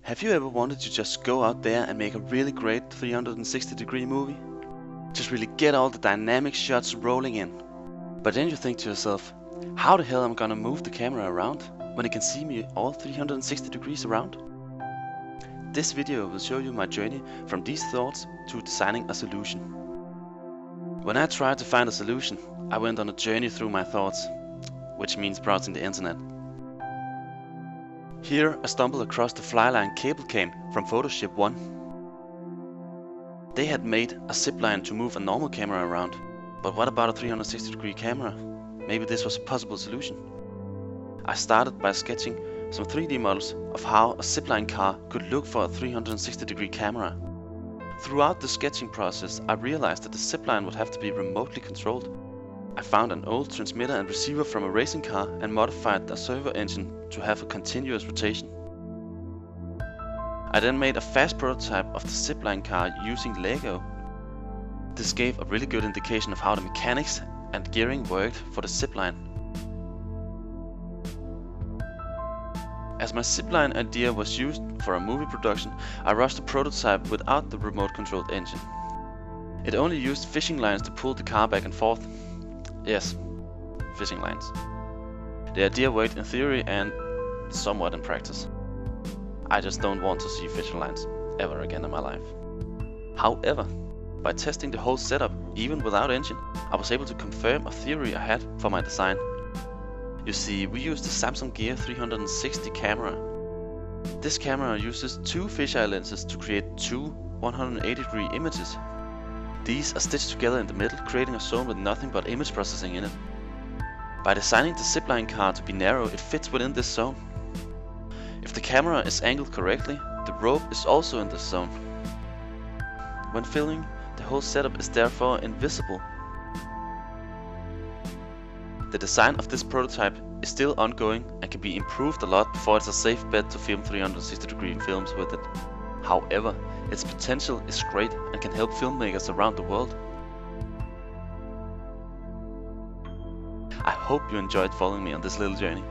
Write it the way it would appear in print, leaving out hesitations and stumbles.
Have you ever wanted to just go out there and make a really great 360-degree movie? Just really get all the dynamic shots rolling in. But then you think to yourself, how the hell am I gonna move the camera around when it can see me all 360 degrees around? This video will show you my journey from these thoughts to designing a solution. When I tried to find a solution, I went on a journey through my thoughts, which means browsing the internet. Here I stumbled across the Flyline cable cam from Photoshop 1. They had made a zipline to move a normal camera around, but what about a 360-degree camera? Maybe this was a possible solution. I started by sketching some 3D models of how a zipline car could look for a 360-degree camera. Throughout the sketching process, I realized that the zipline would have to be remotely controlled. I found an old transmitter and receiver from a racing car and modified the servo engine to have a continuous rotation. I then made a fast prototype of the zipline car using Lego. This gave a really good indication of how the mechanics and gearing worked for the zipline. As my zipline idea was used for a movie production, I rushed the prototype without the remote controlled engine. It only used fishing lines to pull the car back and forth. Yes, fishing lines. The idea worked in theory and somewhat in practice. I just don't want to see fishing lines ever again in my life. However, by testing the whole setup, even without engine, I was able to confirm a theory I had for my design. You see, we used the Samsung Gear 360 camera. This camera uses two fisheye lenses to create two 180-degree images. These are stitched together in the middle, creating a zone with nothing but image processing in it. By designing the zipline car to be narrow, it fits within this zone. If the camera is angled correctly, the rope is also in this zone. When filming, the whole setup is therefore invisible. The design of this prototype is still ongoing and can be improved a lot before it's a safe bet to film 360-degree films with it. However, its potential is great and can help filmmakers around the world. I hope you enjoyed following me on this little journey.